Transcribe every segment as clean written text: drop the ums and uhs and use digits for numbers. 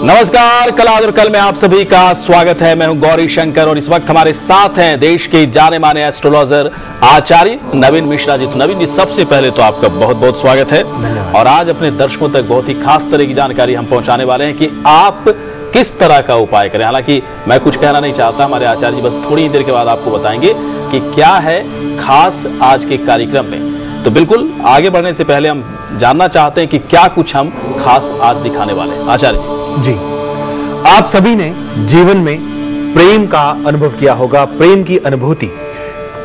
नमस्कार, कला और कल में आप सभी का स्वागत है। मैं हूं गौरी शंकर और इस वक्त हमारे साथ हैं देश के जाने माने एस्ट्रोलॉजर आचार्य नवीन मिश्रा जी। तो नवीन जी, सबसे पहले तो आपका बहुत बहुत स्वागत है और आज अपने दर्शकों तक बहुत ही खास तरह की जानकारी हम पहुंचाने वाले हैं कि आप किस तरह का उपाय करें। हालांकि मैं कुछ कहना नहीं चाहता, हमारे आचार्य जी बस थोड़ी ही देर के बाद आपको बताएंगे कि क्या है खास आज के कार्यक्रम में। तो बिल्कुल आगे बढ़ने से पहले हम जानना चाहते हैं कि क्या कुछ हम खास आज दिखाने वाले हैं। आचार्य जी, आप सभी ने जीवन में प्रेम का अनुभव किया होगा। प्रेम की अनुभूति,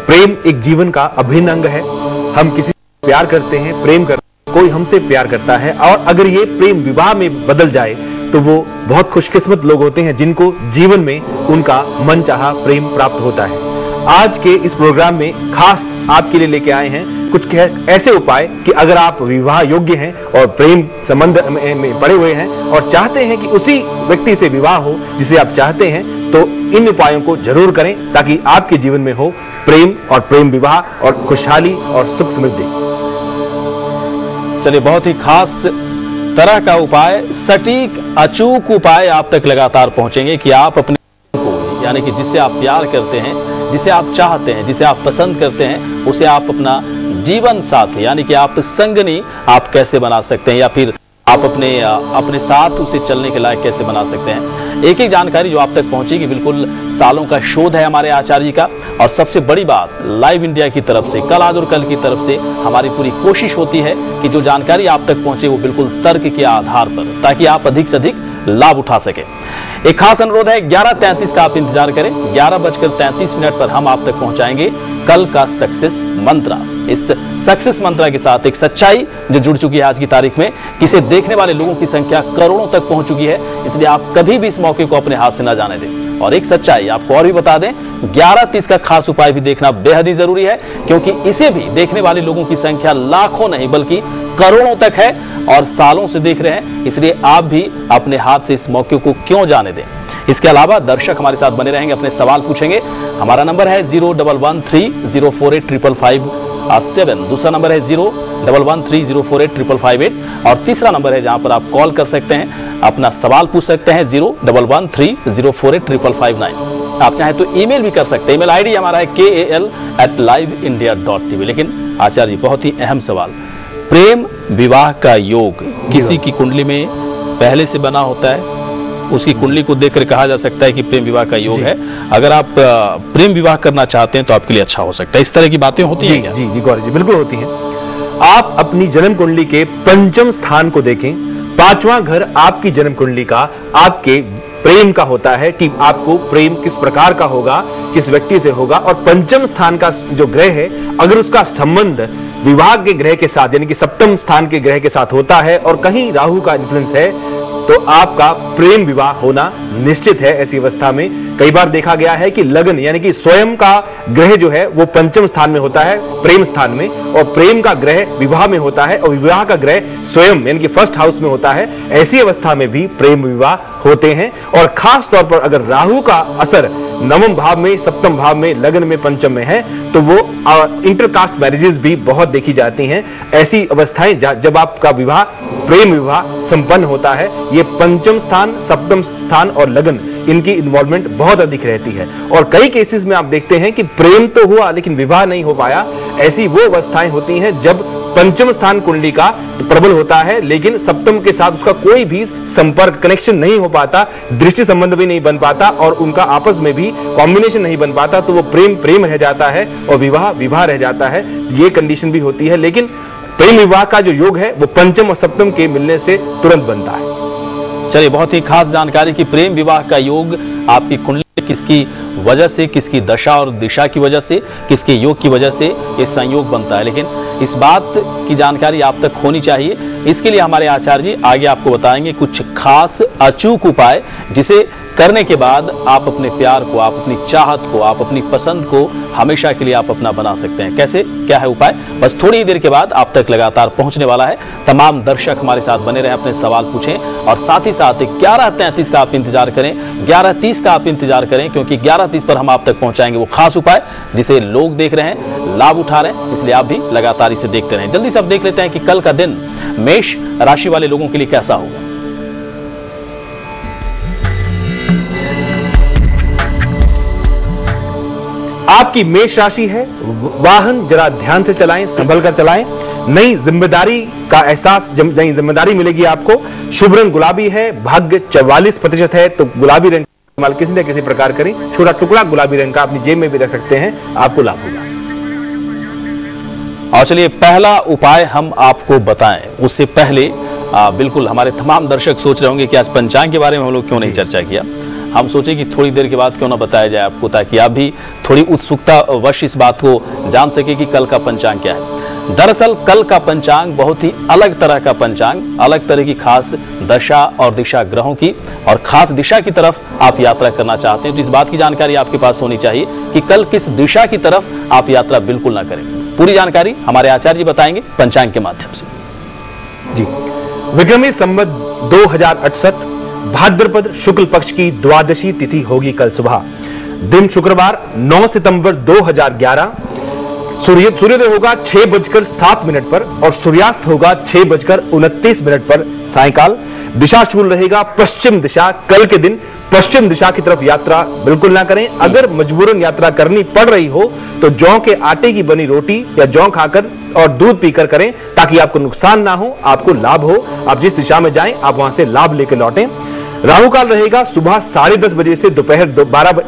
प्रेम एक जीवन का अभिन्न अंग है। हम किसी से प्यार करते हैं, प्रेम करते हैं, कोई हमसे प्यार करता है और अगर ये प्रेम विवाह में बदल जाए तो वो बहुत खुशकिस्मत लोग होते हैं जिनको जीवन में उनका मनचाहा प्रेम प्राप्त होता है। आज के इस प्रोग्राम में खास आपके लिए लेके आए हैं कुछ ऐसे उपाय कि अगर आप विवाह योग्य हैं और प्रेम संबंध में पड़े हुए हैं और चाहते हैं कि उसी व्यक्ति से विवाह हो जिसे आप चाहते हैं, तो इन उपायों को जरूर करें ताकि आपके जीवन में हो प्रेम और प्रेम विवाह और खुशहाली और सुख समृद्धि। चलिए, बहुत ही खास तरह का उपाय, सटीक अचूक उपाय आप तक लगातार पहुंचेंगे कि आप अपने को, यानी कि जिससे आप प्यार करते हैं, जिसे आप चाहते हैं, जिसे आप पसंद करते हैं, उसे आप अपना जीवन साथी यानी कि आप संगनी आप कैसे बना सकते हैं या फिर आप अपने साथ उसे चलने के लायक कैसे बना सकते हैं। एक एक जानकारी जो आप तक पहुंचेगी, बिल्कुल सालों का शोध है हमारे आचार्य जी का। और सबसे बड़ी बात, लाइव इंडिया की तरफ से, कल आज और कल की तरफ से हमारी पूरी कोशिश होती है कि जो जानकारी आप तक पहुंचे वो बिल्कुल तर्क के आधार पर, ताकि आप अधिक से अधिक लाभ उठा सके। एक खास अनुरोध है, 11:33 का आप इंतजार करें। 11:33 पर हम आप तक पहुंचाएंगे कल का सक्सेस मंत्र। इस सक्सेस मंत्र के साथ एक सच्चाई जो जुड़ चुकी है आज की तारीख में, किसे देखने वाले लोगों की संख्या करोड़ों तक पहुंच चुकी है, इसलिए आप कभी भी इस मौके को अपने हाथ से ना जाने दें। और एक सच्चाई आपको और भी बता दें, 11:30 का खास उपाय भी देखना बेहद ही जरूरी है, क्योंकि इसे भी देखने वाले लोगों की संख्या लाखों नहीं बल्कि करोड़ों तक है और सालों से देख रहे हैं, इसलिए आप भी अपने हाथ से इस मौके को क्यों जाने दें। इसके अलावा दर्शक हमारे साथ बने रहेंगे, अपने सवाल पूछेंगे। हमारा नंबर है 0113048557। दूसरा नंबर है 0113048558 और तीसरा नंबर है जहां पर आप कॉल कर सकते हैं, अपना सवाल पूछ सकते हैं 0113048559। आप चाहें तो ईमेल भी कर सकते हैं। ईमेल आईडी हमारा है kal@liveindia.tv। लेकिन आचार्य, बहुत ही अहम सवाल, प्रेम विवाह का योग किसी की कुंडली में पहले से बना होता है, उसकी कुंडली को देखकर कहा जा सकता है कि प्रेम विवाह का योग है। अगर आप प्रेम विवाह करना चाहते हैं तो आपके लिए अच्छा हो सकता है। इस तरह की बातें होती हैं क्या? जी जी गौरी जी, बिल्कुल होती हैं। आप अपनी जन्म कुंडली के पंचम स्थान को देखें। 5वां घर आपकी जन्म कुंडली का आपके प्रेम का होता है कि आपको प्रेम किस प्रकार का होगा, किस व्यक्ति से होगा। और पंचम स्थान का जो ग्रह है, अगर उसका संबंध विवाह के ग्रह के साथ यानी कि सप्तम स्थान के ग्रह के साथ होता है और कहीं राहु का इन्फ्लुएंस है, तो आपका प्रेम विवाह होना निश्चित है। ऐसी अवस्था में कई बार देखा गया है कि लगन यानी कि स्वयं का ग्रह जो है वो पंचम स्थान में होता है, प्रेम स्थान में, और प्रेम का ग्रह विवाह में होता है और विवाह का ग्रह स्वयं यानी कि फर्स्ट हाउस में होता है। ऐसी अवस्था में भी प्रेम विवाह होते हैं। और खास तौर पर अगर राहु का असर नवम भाव में, सप्तम भाव में, लगन में, पंचम में है, तो वो इंटरकास्ट मैरिजेस भी बहुत देखी जाती हैं। ऐसी अवस्थाएं जब आपका विवाह प्रेम विवाह संपन्न होता है, ये पंचम स्थान, सप्तम स्थान और लगन, इनकी इन्वॉल्वमेंट बहुत अधिक रहती है। और कई केसेस में आप देखते हैं कि प्रेम तो हुआ लेकिन विवाह नहीं हो पाया। ऐसी वो अवस्थाएं होती हैं जब पंचम स्थान कुंडली का प्रबल होता है लेकिन सप्तम के साथ उसका कोई भी संपर्क, कनेक्शन नहीं हो पाता, दृष्टि संबंध भी नहीं बन पाता और उनका आपस में भी कॉम्बिनेशन नहीं बन पाता, तो वो प्रेम प्रेम रह जाता है और विवाह विवाह रह जाता है। ये कंडीशन भी होती है। लेकिन प्रेम विवाह का जो योग है वो पंचम और सप्तम के मिलने से तुरंत बनता है। चलिए, बहुत ही खास जानकारी कि प्रेम विवाह का योग आपकी कुंडली किसकी वजह से, किसकी दशा और दिशा की वजह से, किसके योग की वजह से ये संयोग बनता है। लेकिन इस बात की जानकारी आप तक होनी चाहिए। इसके लिए हमारे आचार्य जी आगे आपको बताएंगे कुछ खास अचूक उपाय, जिसे करने के बाद आप अपने प्यार को, आप अपनी चाहत को, आप अपनी पसंद को हमेशा के लिए आप अपना बना सकते हैं। कैसे, क्या है उपाय, बस थोड़ी ही देर के बाद आप तक लगातार पहुंचने वाला है। तमाम दर्शक हमारे साथ बने रहे, अपने सवाल पूछें और साथ ही साथ 11:33 का आप इंतजार करें, 11:30 का आप इंतजार करें, क्योंकि 11:30 पर हम आप तक पहुंचाएंगे वो खास उपाय जिसे लोग देख रहे हैं, लाभ उठा रहे हैं, इसलिए आप भी लगातार इसे देखते रहें। जल्दी से अब देख लेते हैं कि कल का दिन मेष राशि वाले लोगों के लिए कैसा होगा। आपकी मेष राशि है, वाहन जरा ध्यान से चलाएं, संभल कर चलाएं। नई जिम्मेदारी का एहसास, नई जिम्मेदारी मिलेगी आपको। शुभ रंग गुलाबी है, भाग्य 44% है, तो गुलाबी रंग का इस्तेमाल किसी न किसी प्रकार करें। छोटा टुकड़ा गुलाबी रंग का अपनी जेब में भी रख सकते हैं, आपको लाभ होगा। और चलिए पहला उपाय हम आपको बताएं, उससे पहले बिल्कुल हमारे तमाम दर्शक सोच रहे होंगे कि आज पंचांग के बारे में हम लोग क्यों नहीं चर्चा किया। हम सोचे कि थोड़ी देर के बाद क्यों ना बताया जाए आपको, ताकि आप भी थोड़ी उत्सुकता वश इस बात को जान सके कि कल का पंचांग क्या है। दरअसल कल का पंचांग बहुत ही अलग तरह का पंचांग, अलग तरह की खास दशा और दिशा ग्रहों की, और खास दिशा की तरफ आप यात्रा करना चाहते हैं तो इस बात की जानकारी आपके पास होनी चाहिए कि कल किस दिशा की तरफ आप यात्रा बिल्कुल ना करें। पूरी जानकारी हमारे आचार्य जी बताएंगे पंचांग के माध्यम से। जी, विक्रमी संवत 2068 भाद्रपद शुक्ल पक्ष की द्वादशी तिथि होगी कल सुबह। दिन शुक्रवार 9 सितंबर 2011। सूर्योदय होगा 6:07 पर और सूर्यास्त होगा 6:29 पर सायंकाल। दिशा शूल रहेगा पश्चिम दिशा। कल के दिन पश्चिम दिशा की तरफ यात्रा बिल्कुल ना करें। अगर मजबूरन यात्रा करनी पड़ रही हो तो जौ के आटे की बनी रोटी या जौ खाकर और दूध पीकर करें, ताकि आपको नुकसान ना हो, आपको लाभ हो। आप जिस दिशा में जाएं आप वहां से लाभ लेकर लौटें। राहु काल रहेगा सुबह 10:30 बजे से दोपहर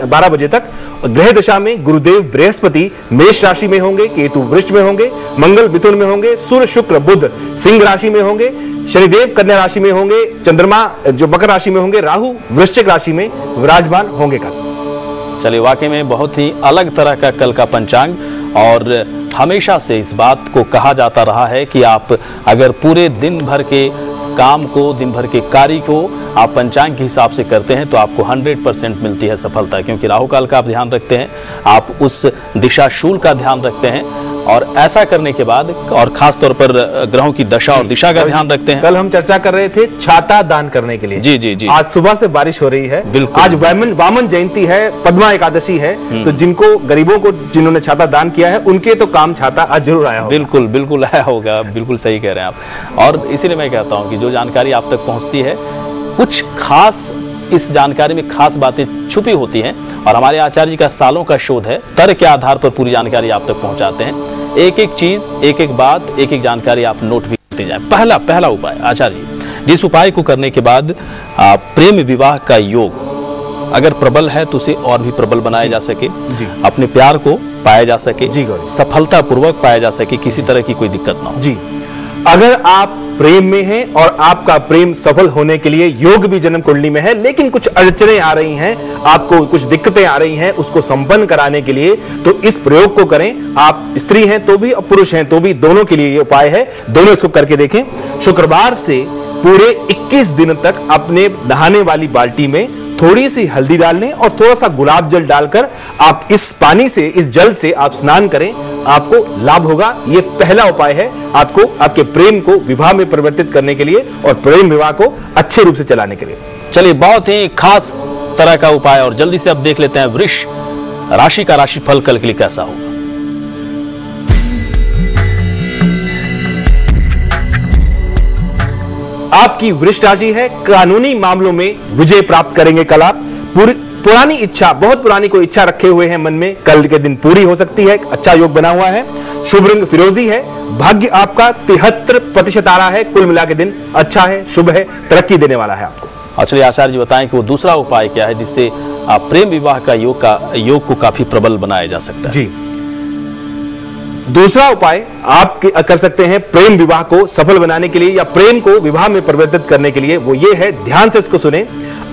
12 बजे तक। ग्रह दशा में गुरुदेव बृहस्पति मेष राशि में होंगे, केतु वृश्चिक में होंगे, मंगल मिथुन में होंगे, सूर्य शुक्र बुध सिंह राशि में होंगे, शनिदेव कन्या राशि में होंगे, चंद्रमा जो मकर राशि में होंगे, राहु वृश्चिक राशि में विराजमान होंगे कल। चलिए, वाकई में बहुत ही अलग तरह का कल का पंचांग, और हमेशा से इस बात को कहा जाता रहा है कि आप अगर पूरे दिन भर के काम को, दिन भर के कार्य को आप पंचांग के हिसाब से करते हैं तो आपको 100% मिलती है सफलता, क्योंकि राहु काल का आप ध्यान रखते हैं, आप उस दिशा शूल का ध्यान रखते हैं, और ऐसा करने के बाद और खास तौर पर ग्रहों की दशा और दिशा का ध्यान रखते हैं। कल हम चर्चा कर रहे थे छाता दान करने के लिए। जी जी जी। आज सुबह से बारिश हो रही है, बिल्कुल। आज वामन जयंती है, पद्मा एकादशी है, तो जिनको गरीबों को जिन्होंने छाता दान किया है उनके तो काम छाता आज जरूर आया होगा। बिल्कुल बिल्कुल आया होगा, बिल्कुल सही कह रहे हैं आप। और इसीलिए मैं कहता हूँ कि जो जानकारी आप तक पहुँचती है, कुछ खास इस जानकारी में खास बातें छुपी होती हैं, और हमारे आचार्य जी का सालों का शोध है, तर्क के आधार पर पूरी जानकारी आप तक पहुंचाते हैं। एक एक चीज, एक एक बात, एक एक जानकारी आप नोट भी करते जाएं। पहला उपाय आचार्य जी, जिस उपाय को करने के बाद प्रेम विवाह का योग अगर प्रबल है तो उसे और भी प्रबल बनाया जा सके, अपने प्यार को पाया जा सके, सफलता पूर्वक पाया जा सके, किसी तरह की कोई दिक्कत ना हो। जी, अगर आप प्रेम में हैं और आपका प्रेम सफल होने के लिए योग भी जन्म कुंडली में है, लेकिन कुछ अड़चने आ रही हैं, आपको कुछ दिक्कतें आ रही हैं, उसको संपन्न कराने के लिए तो इस प्रयोग को करें। आप स्त्री हैं तो भी और पुरुष हैं तो भी, दोनों के लिए ये उपाय है, दोनों इसको करके देखें। शुक्रवार से पूरे 21 दिन तक अपने नहाने वाली बाल्टी में थोड़ी सी हल्दी डाल लें और थोड़ा सा गुलाब जल डालकर आप इस पानी से, इस जल से आप स्नान करें, आपको लाभ होगा। ये पहला उपाय है आपको आपके प्रेम को विवाह में परिवर्तित करने के लिए और प्रेम विवाह को अच्छे रूप से चलाने के लिए। चलिए, बहुत ही खास तरह का उपाय, और जल्दी से अब देख लेते हैं वृष राशि का राशिफल कल के लिए कैसा होगा। आपकी वृष राशि है, कानूनी मामलों में विजय प्राप्त करेंगे कल आप। पुरानी इच्छा, बहुत पुरानी कोई इच्छा रखे हुए हैं मन में, कल के दिन पूरी हो सकती है। अच्छा योग बना हुआ है। शुभ रंग फिरोजी है। भाग्य आपका 73% आ रहा है। कुल मिला के दिन अच्छा है, शुभ है, तरक्की देने वाला है आपको। और चलिए आचार्य जी बताएं कि वो दूसरा उपाय क्या है जिससे प्रेम विवाह का योग को काफी प्रबल बनाया जा सकता है। जी, दूसरा उपाय आप कर सकते हैं प्रेम विवाह को सफल बनाने के लिए या प्रेम को विवाह में परिवर्तित करने के लिए। वो ये है, ध्यान से इसको सुने।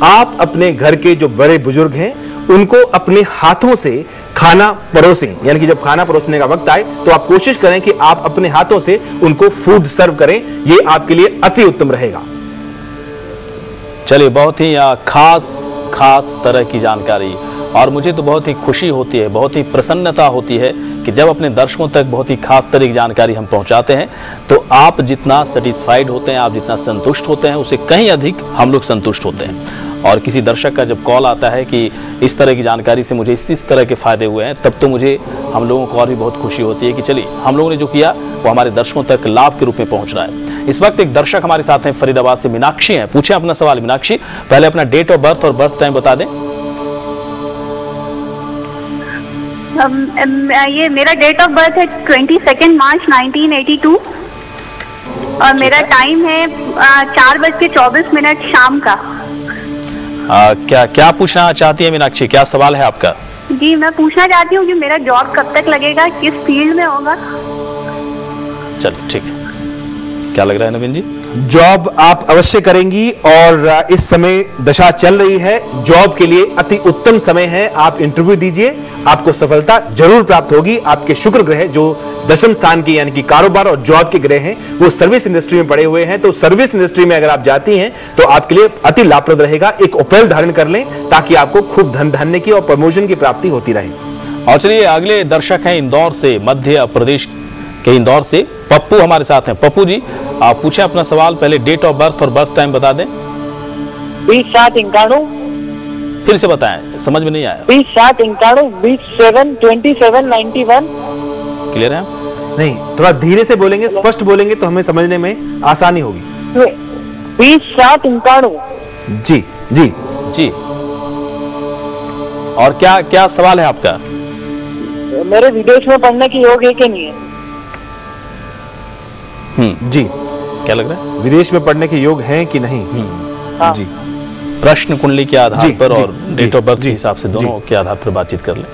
आप अपने घर के जो बड़े बुजुर्ग हैं उनको अपने हाथों से खाना परोसें, यानी कि जब खाना परोसने का वक्त आए तो आप कोशिश करें कि आप अपने हाथों से उनको फूड सर्व करें। ये आपके लिए अति उत्तम रहेगा। चलिए, बहुत ही खास तरह की जानकारी और मुझे तो बहुत ही खुशी होती है, बहुत ही प्रसन्नता होती है कि जब अपने दर्शकों तक बहुत ही खास तरह की जानकारी हम पहुंचाते हैं तो आप जितना सेटिस्फाइड होते हैं, आप जितना संतुष्ट होते हैं, उससे कहीं अधिक हम लोग संतुष्ट होते हैं। और किसी दर्शक का जब कॉल आता है कि इस तरह की जानकारी से मुझे इस तरह के फायदे हुए हैं, तब तो मुझे हम लोगों को और भी बहुत खुशी होती है कि चलिए हम लोगों ने जो किया वो हमारे दर्शकों तक लाभ के रूप में पहुंच रहा है। इस वक्त एक दर्शक हमारे साथ हैं, फरीदाबाद से मीनाक्षी हैं। पूछें अपना सवाल मीनाक्षी। पहले अपना डेट ऑफ बर्थ और बर्थ टाइम बता दें। ये मेरा डेट ऑफ बर्थ है 22 मार्च 1982 और मेरा टाइम है 4:24 शाम का। क्या पूछना चाहती है मीनाक्षी, क्या सवाल है आपका? जी, मैं पूछना चाहती हूँ कि मेरा जॉब कब तक लगेगा, किस फील्ड में होगा? चलो ठीक है, क्या लग रहा है नवीन जी? जॉब आप अवश्य करेंगी और इस समय दशा चल रही है, जॉब के लिए अति उत्तम समय है। आप इंटरव्यू दीजिए, आपको सफलता जरूर प्राप्त होगी। आपके शुक्र ग्रह जो दशम स्थान की यानी कि कारोबार और जॉब के ग्रह हैं वो सर्विस इंडस्ट्री में पड़े हुए हैं, तो सर्विस इंडस्ट्री में अगर आप जाती हैं तो आपके लिए अति लाभप्रद रहेगा। एक ओपेल धारण कर लें ताकि आपको खूब धन धान्य की और प्रमोशन की प्राप्ति होती रहे। और चलिए अगले दर्शक हैं इंदौर से, मध्य प्रदेश के इंदौर से पप्पू हमारे साथ हैं। पप्पू जी, आप पूछें अपना सवाल। पहले डेट ऑफ बर्थ और बर्थ टाइम बता दें। 20/7/91। फिर से बताएं, समझ में नहीं आया। 20/7/91, 27/27/91। क्लियर है? नहीं, थोड़ा धीरे से बोलेंगे, स्पष्ट बोलेंगे तो हमें समझने में आसानी होगी। 20/7/91। जी जी जी। और क्या क्या सवाल है आपका? मेरे विदेश में पढ़ने की योग है कि नहीं है? जी, क्या लग रहा है? विदेश में पढ़ने के योग हैं कि नहीं? हाँ। जी, प्रश्न कुंडली के आधार जी, पर जी, और डेट ऑफ बर्थ के जी, हिसाब से दोनों के आधार पर बातचीत कर लें।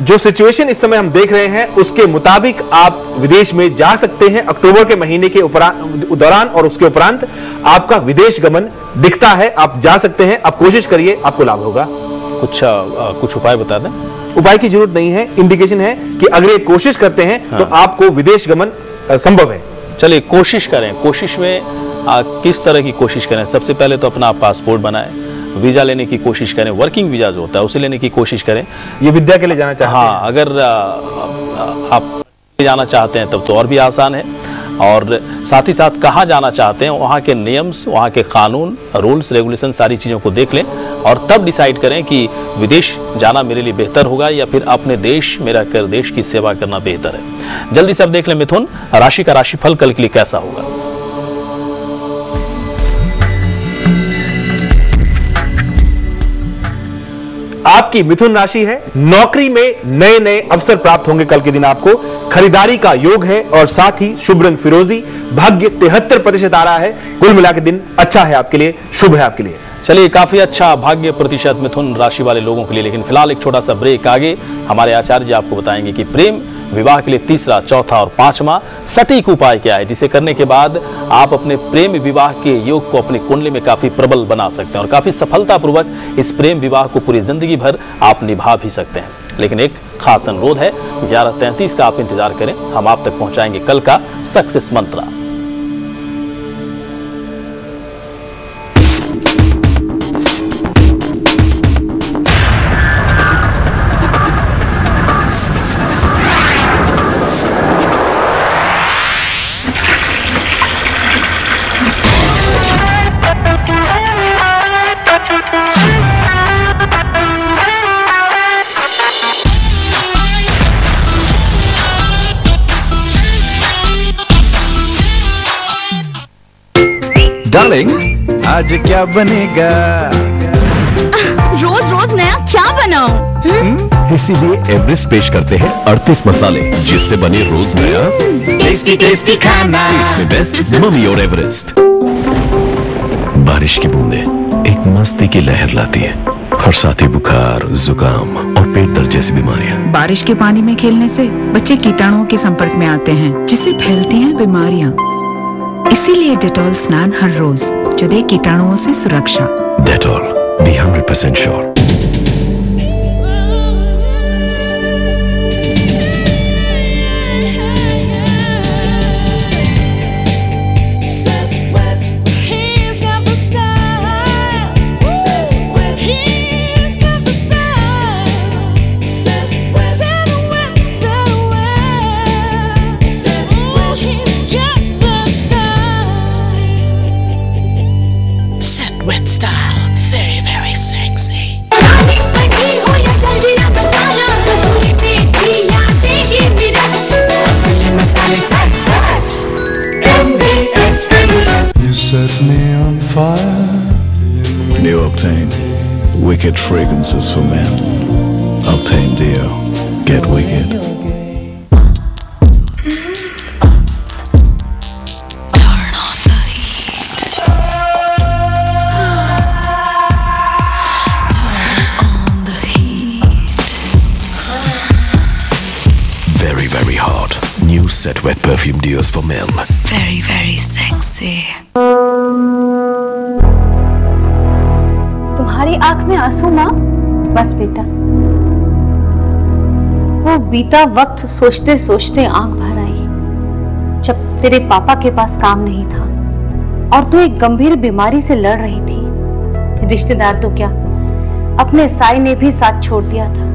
जो सिचुएशन इस समय हम देख रहे हैं उसके मुताबिक आप विदेश में जा सकते हैं। अक्टूबर के महीने के दौरान और उसके उपरांत आपका विदेश गमन दिखता है, आप जा सकते हैं। आप कोशिश करिए, आपको लाभ होगा। कुछ उपाय बता दें। उपाय की जरूरत नहीं है, इंडिकेशन है कि अगर ये कोशिश करते हैं तो आपको विदेश गमन संभव है। चलिए कोशिश करें। कोशिश में किस तरह की कोशिश करें? सबसे पहले तो अपना पासपोर्ट बनाएं, वीजा लेने की कोशिश करें, वर्किंग वीजा जो होता है उसे लेने की कोशिश करें। ये विद्या के लिए जाना चाहते हैं? हाँ, अगर आप जाना चाहते हैं तब तो और भी आसान है। और साथ ही साथ कहाँ जाना चाहते हैं, वहाँ के नियम्स, वहाँ के कानून, रूल्स रेगुलेशन, सारी चीज़ों को देख लें और तब डिसाइड करें कि विदेश जाना मेरे लिए बेहतर होगा या फिर अपने देश में रहकर देश की सेवा करना बेहतर है। जल्दी से अब देख लें मिथुन राशि का राशिफल कल के लिए कैसा होगा। आपकी मिथुन राशि है, नौकरी में नए नए अवसर प्राप्त होंगे कल के दिन आपको। खरीदारी का योग है और साथ ही शुभ रंग फिरोजी। भाग्य 73% आ रहा है। कुल मिला के दिन अच्छा है आपके लिए, शुभ है आपके लिए। चलिए, काफी अच्छा भाग्य प्रतिशत मिथुन राशि वाले लोगों के लिए। लेकिन फिलहाल एक छोटा सा ब्रेक। आगे हमारे आचार्य जी आपको बताएंगे कि प्रेम विवाह के लिए तीसरा, चौथा और पांचवा सटीक उपाय क्या है, जिसे करने के बाद आप अपने प्रेम विवाह के योग को अपने कुंडली में काफी प्रबल बना सकते हैं और काफी सफलतापूर्वक इस प्रेम विवाह को पूरी जिंदगी भर आप निभा भी सकते हैं। लेकिन एक खास अनुरोध है, 11:33 का आप इंतजार करें, हम आप तक पहुंचाएंगे कल का सक्सेस मंत्र। डार्लिंग, आज क्या बनेगा? रोज रोज नया क्या बनाऊं? इसीलिए एवरेस्ट पेश करते हैं 38 मसाले, जिससे बने रोज नया टेस्टी टेस्टी खाना। इसमें बेस्ट मम्मी और एवरेस्ट। बारिश की बूंदें एक मस्ती की लहर लाती है और साथ ही बुखार, जुकाम और पेट दर्द जैसी बीमारियां। बारिश के पानी में खेलने से बच्चे कीटाणुओं के संपर्क में आते हैं, जिससे फैलती हैं बीमारियां। इसीलिए डेटॉल स्नान हर रोज, जो दे कीटाणुओं से सुरक्षा। Dettol, be 100% sure. Octane, wicked fragrances for men. Octane Dio, get wicked. Very, very hot. New Set Wet Perfume Deos for men. Very, very sexy. तुम्हारी आंख में आंसू माँ? बस बेटा, वो बीता वक्त सोचते सोचते आंख भर आई जब तेरे पापा के पास काम नहीं था और तू एक गंभीर बीमारी से लड़ रही थी। रिश्तेदार तो क्या, अपने साई ने भी साथ छोड़ दिया था।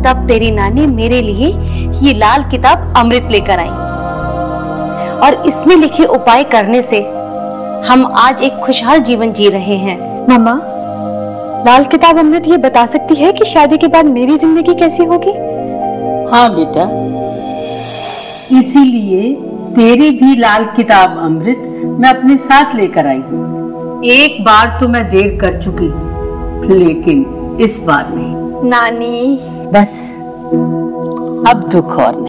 तब तेरी नानी मेरे लिए ये लाल किताब अमृत लेकर आई और इसमें लिखे उपाय करने से हम आज एक खुशहाल जीवन जी रहे हैं। मम्मा, लाल किताब अमृत ये बता सकती है कि शादी के बाद मेरी जिंदगी कैसी होगी? हाँ बेटा, इसीलिए तेरी भी लाल किताब अमृत मैं अपने साथ लेकर आई हूँ। एक बार तो मैं देर कर चुकी, लेकिन इस बार नहीं। नानी, बस अब दुख और नहीं।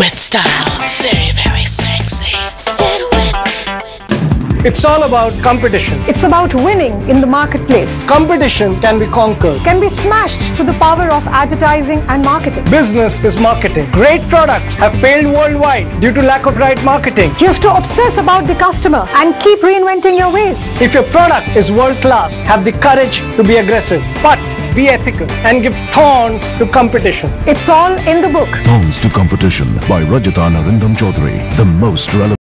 Wet style, very, very sexy. Set wet. It's all about competition. It's about winning in the marketplace. Competition can be conquered. Can be smashed through the power of advertising and marketing. Business is marketing. Great products have failed worldwide due to lack of right marketing. You have to obsess about the customer and keep reinventing your ways. If your product is world class, have the courage to be aggressive, but be ethical and give thorns to competition. It's all in the book. Thorns to Competition by Rajata Narindam Chaudhary, the most relevant.